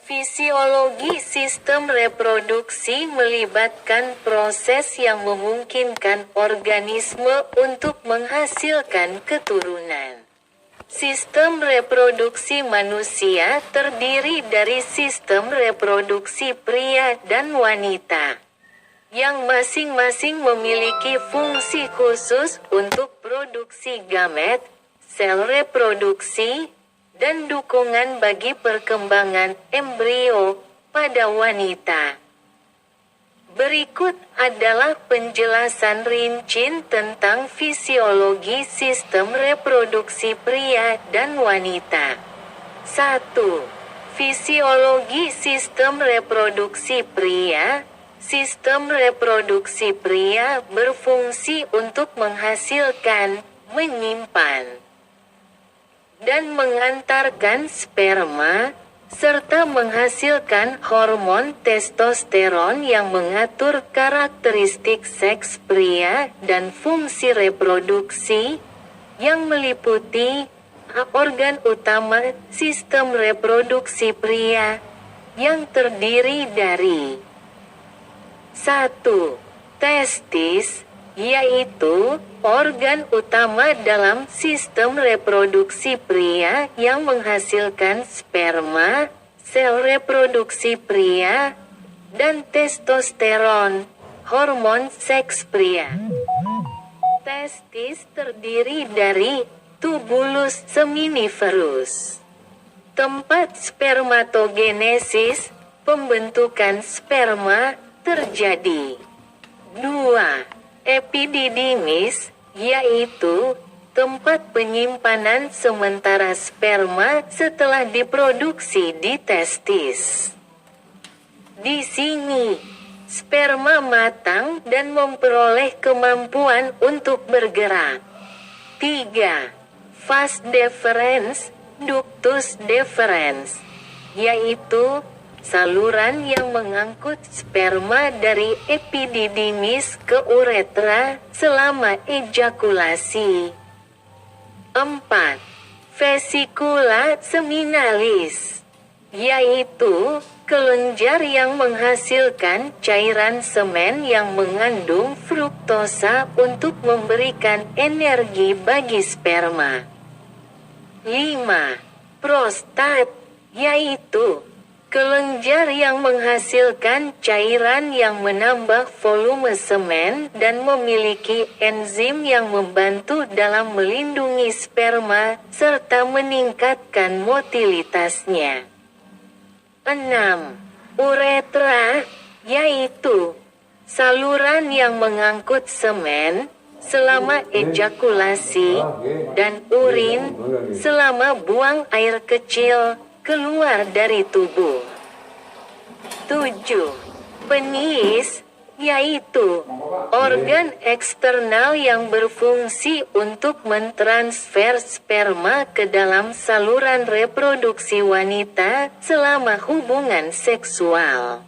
Fisiologi sistem reproduksi melibatkan proses yang memungkinkan organisme untuk menghasilkan keturunan. Sistem reproduksi manusia terdiri dari sistem reproduksi pria dan wanita, yang masing-masing memiliki fungsi khusus untuk produksi gamet, sel reproduksi, dan dukungan bagi perkembangan embrio pada wanita. Berikut adalah penjelasan rinci tentang fisiologi sistem reproduksi pria dan wanita. 1. Fisiologi sistem reproduksi pria. Sistem reproduksi pria berfungsi untuk menghasilkan, menyimpan, dan mengantarkan sperma, serta menghasilkan hormon testosteron yang mengatur karakteristik seks pria dan fungsi reproduksi, yang meliputi organ utama sistem reproduksi pria, yang terdiri dari 1. Testis, yaitu organ utama dalam sistem reproduksi pria yang menghasilkan sperma, sel reproduksi pria, dan testosteron, hormon seks pria. Testis terdiri dari tubulus seminiferus, tempat spermatogenesis, pembentukan sperma, terjadi. 2. Epididymis, yaitu tempat penyimpanan sementara sperma setelah diproduksi di testis. Di sini, sperma matang dan memperoleh kemampuan untuk bergerak. 3. Vas deferens, ductus deferens, yaitu saluran yang mengangkut sperma dari epididymis ke uretra selama ejakulasi. 4. Vesicula seminalis, yaitu kelenjar yang menghasilkan cairan semen yang mengandung fruktosa untuk memberikan energi bagi sperma. 5. Prostat, yaitu kelenjar yang menghasilkan cairan yang menambah volume semen dan memiliki enzim yang membantu dalam melindungi sperma serta meningkatkan motilitasnya. 6. Uretra, yaitu saluran yang mengangkut semen selama ejakulasi dan urin selama buang air kecil keluar dari tubuh. 7. Penis, yaitu organ eksternal yang berfungsi untuk mentransfer sperma ke dalam saluran reproduksi wanita selama hubungan seksual.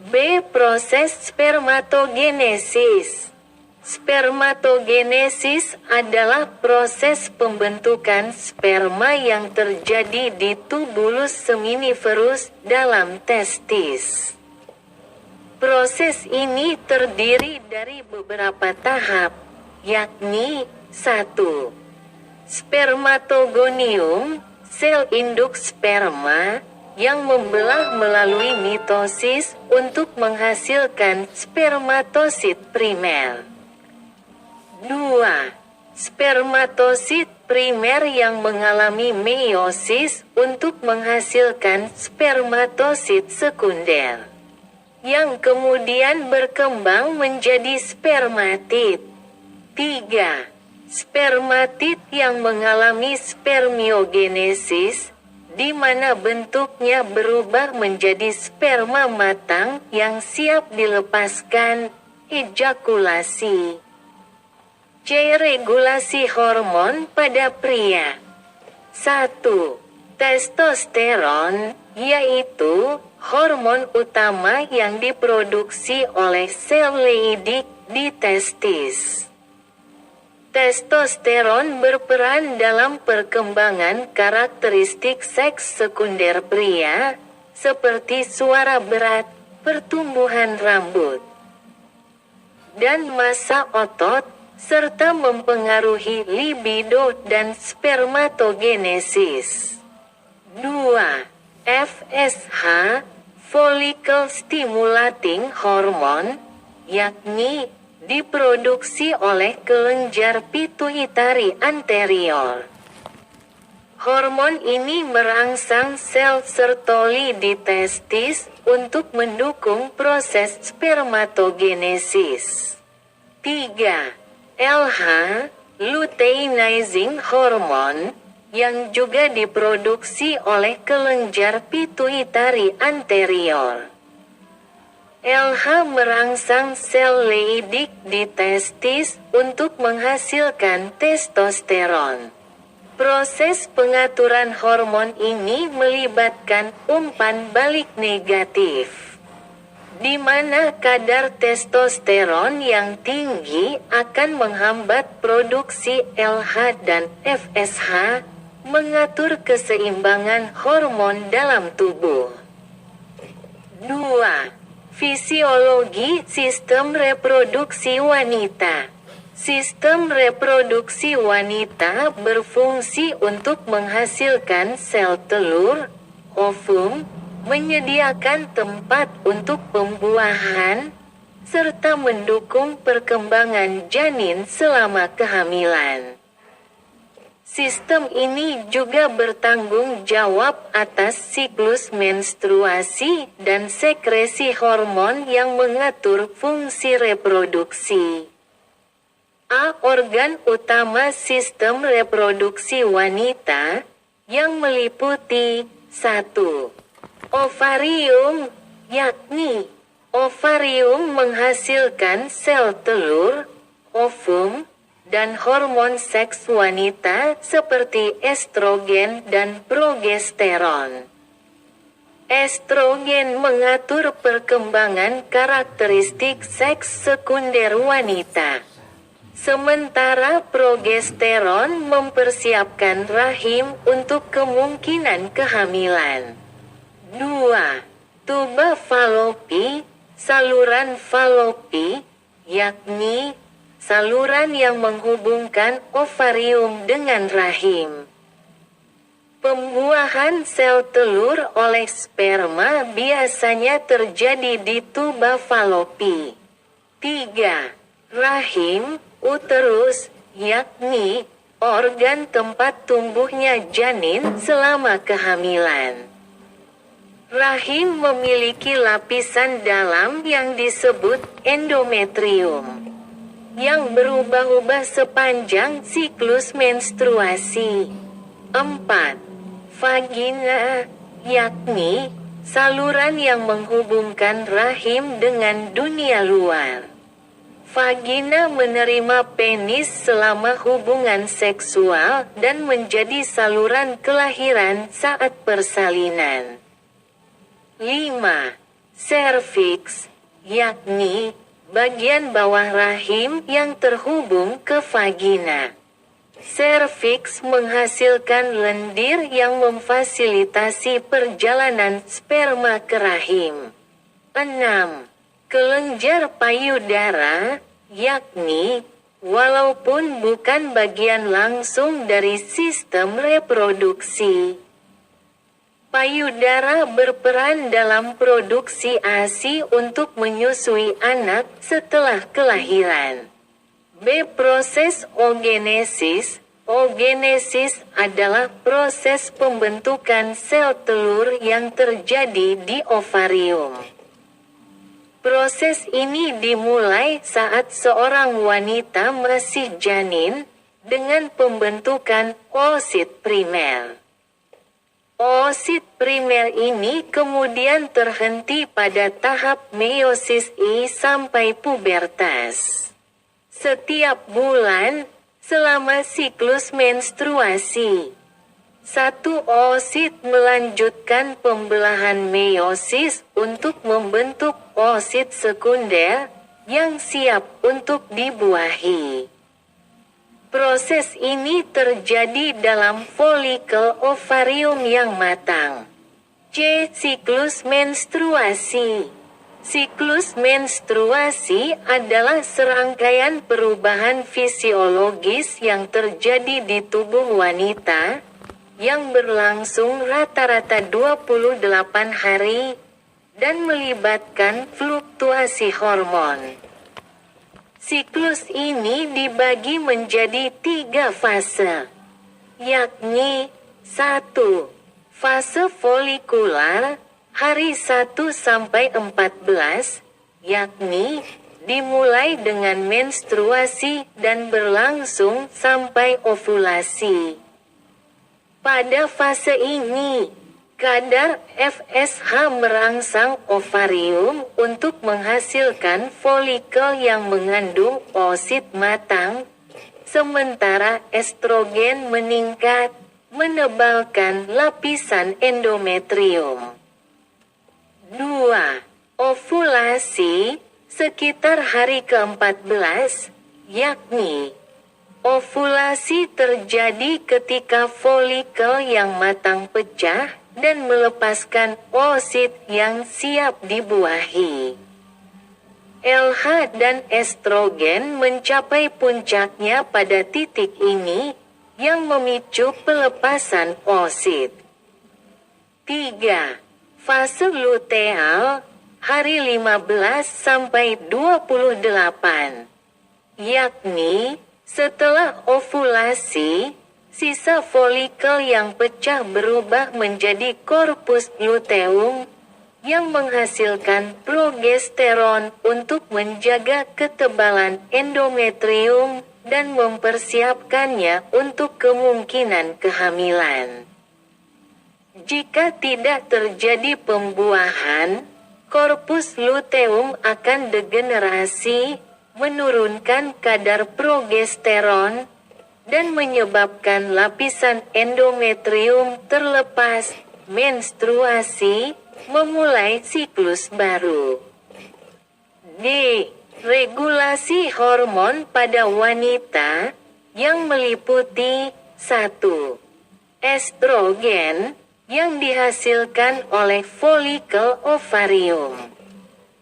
B. Proses spermatogenesis. Spermatogenesis adalah proses pembentukan sperma yang terjadi di tubulus seminiferus dalam testis. Proses ini terdiri dari beberapa tahap, yakni 1. Spermatogonium, sel induk sperma, yang membelah melalui mitosis untuk menghasilkan spermatosit primer. 2. Spermatosit primer yang mengalami meiosis untuk menghasilkan spermatosit sekunder, yang kemudian berkembang menjadi spermatid. 3. Spermatid yang mengalami spermiogenesis, di mana bentuknya berubah menjadi sperma matang yang siap dilepaskan, ejakulasi. C. Regulasi hormon pada pria. 1. Testosteron, yaitu hormon utama yang diproduksi oleh sel Leydig di testis. Testosteron berperan dalam perkembangan karakteristik seks sekunder pria, seperti suara berat, pertumbuhan rambut, dan massa otot, serta mempengaruhi libido dan spermatogenesis. 2. FSH, follicle stimulating hormone, yakni diproduksi oleh kelenjar pituitari anterior. Hormon ini merangsang sel Sertoli di testis untuk mendukung proses spermatogenesis. 3. LH, luteinizing hormone, yang juga diproduksi oleh kelenjar pituitari anterior. LH merangsang sel Leydig di testis untuk menghasilkan testosteron. Proses pengaturan hormon ini melibatkan umpan balik negatif, di mana kadar testosteron yang tinggi akan menghambat produksi LH dan FSH, mengatur keseimbangan hormon dalam tubuh. 2. Fisiologi sistem reproduksi wanita. Sistem reproduksi wanita berfungsi untuk menghasilkan sel telur, ovum, menyediakan tempat untuk pembuahan, serta mendukung perkembangan janin selama kehamilan. Sistem ini juga bertanggung jawab atas siklus menstruasi dan sekresi hormon yang mengatur fungsi reproduksi. A. Organ utama sistem reproduksi wanita, yang meliputi 1. Ovarium, yakni ovarium menghasilkan sel telur, ovum, dan hormon seks wanita seperti estrogen dan progesteron. Estrogen mengatur perkembangan karakteristik seks sekunder wanita, sementara progesteron mempersiapkan rahim untuk kemungkinan kehamilan. 2. Tuba falopi, saluran falopi, yakni saluran yang menghubungkan ovarium dengan rahim. Pembuahan sel telur oleh sperma biasanya terjadi di tuba falopi. 3. Rahim, uterus, yakni organ tempat tumbuhnya janin selama kehamilan. Rahim memiliki lapisan dalam yang disebut endometrium, yang berubah-ubah sepanjang siklus menstruasi. 4. Vagina, yakni saluran yang menghubungkan rahim dengan dunia luar. Vagina menerima penis selama hubungan seksual dan menjadi saluran kelahiran saat persalinan. 5. Serviks, yakni bagian bawah rahim yang terhubung ke vagina. Serviks menghasilkan lendir yang memfasilitasi perjalanan sperma ke rahim. 6. Kelenjar payudara, yakni walaupun bukan bagian langsung dari sistem reproduksi, payudara berperan dalam produksi ASI untuk menyusui anak setelah kelahiran. B. Proses oogenesis. Oogenesis adalah proses pembentukan sel telur yang terjadi di ovarium. Proses ini dimulai saat seorang wanita masih janin, dengan pembentukan oosit primer. Oosit primer ini kemudian terhenti pada tahap meiosis I sampai pubertas. Setiap bulan, selama siklus menstruasi, satu oosit melanjutkan pembelahan meiosis untuk membentuk oosit sekunder, yang siap untuk dibuahi. Proses ini terjadi dalam folikel ovarium yang matang. C. Siklus menstruasi. Siklus menstruasi adalah serangkaian perubahan fisiologis yang terjadi di tubuh wanita, yang berlangsung rata-rata 28 hari, dan melibatkan fluktuasi hormon. Siklus ini dibagi menjadi 3 fase, yakni 1. Fase folikular, hari 1 sampai 14, yakni dimulai dengan menstruasi dan berlangsung sampai ovulasi. Pada fase ini, kadar FSH merangsang ovarium untuk menghasilkan folikel yang mengandung oosit matang, sementara estrogen meningkat, menebalkan lapisan endometrium. 2. Ovulasi, sekitar hari ke-14, yakni ovulasi terjadi ketika folikel yang matang pecah dan melepaskan oosit yang siap dibuahi. LH dan estrogen mencapai puncaknya pada titik ini, yang memicu pelepasan oosit. 3. Fase luteal, hari 15 sampai 28, yakni setelah ovulasi, sisa folikel yang pecah berubah menjadi korpus luteum, yang menghasilkan progesteron untuk menjaga ketebalan endometrium dan mempersiapkannya untuk kemungkinan kehamilan. Jika tidak terjadi pembuahan, korpus luteum akan degenerasi, menurunkan kadar progesteron, dan menyebabkan lapisan endometrium terlepas, menstruasi, memulai siklus baru. D. Regulasi hormon pada wanita, yang meliputi 1. Estrogen, yang dihasilkan oleh folikel ovarium.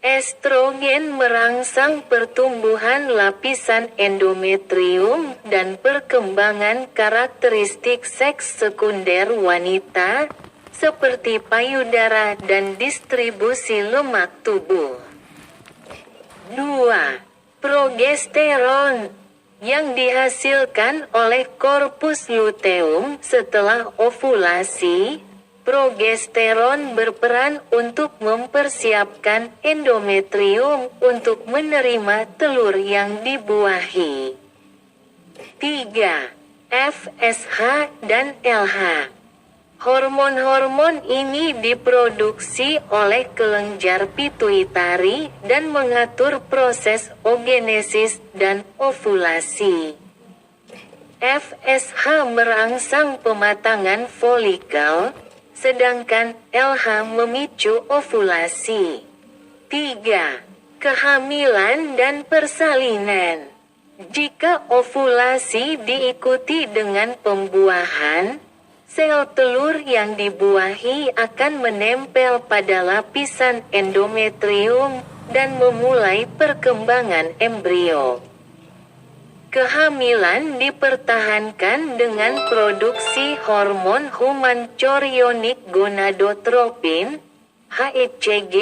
Estrogen merangsang pertumbuhan lapisan endometrium dan perkembangan karakteristik seks sekunder wanita, seperti payudara dan distribusi lemak tubuh. 2. Progesteron, yang dihasilkan oleh korpus luteum setelah ovulasi. Progesteron berperan untuk mempersiapkan endometrium untuk menerima telur yang dibuahi. 3. FSH dan LH. Hormon-hormon ini diproduksi oleh kelenjar pituitari dan mengatur proses oogenesis dan ovulasi. FSH merangsang pematangan folikel, sedangkan LH memicu ovulasi. 3. Kehamilan dan persalinan. Jika ovulasi diikuti dengan pembuahan, sel telur yang dibuahi akan menempel pada lapisan endometrium dan memulai perkembangan embrio. Kehamilan dipertahankan dengan produksi hormon human chorionic gonadotropin, HCG,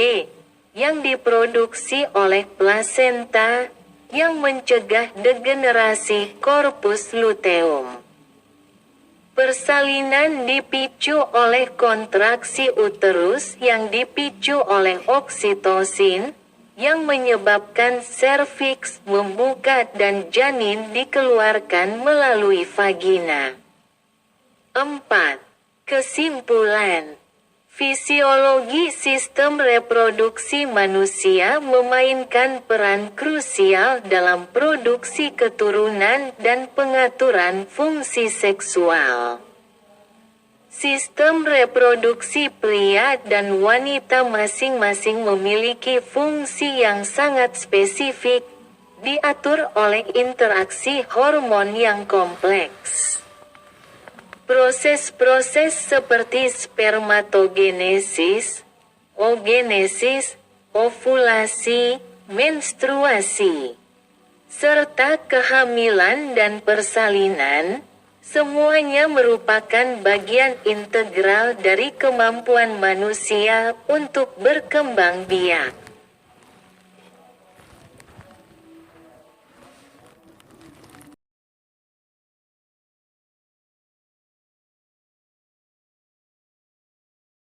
yang diproduksi oleh plasenta, yang mencegah degenerasi korpus luteum. Persalinan dipicu oleh kontraksi uterus yang dipicu oleh oksitosin, yang menyebabkan serviks membuka dan janin dikeluarkan melalui vagina. 4. Kesimpulan. Fisiologi sistem reproduksi manusia memainkan peran krusial dalam produksi keturunan dan pengaturan fungsi seksual. Sistem reproduksi pria dan wanita masing-masing memiliki fungsi yang sangat spesifik, diatur oleh interaksi hormon yang kompleks. Proses-proses seperti spermatogenesis, oogenesis, ovulasi, menstruasi, serta kehamilan dan persalinan, semuanya merupakan bagian integral dari kemampuan manusia untuk berkembang biak.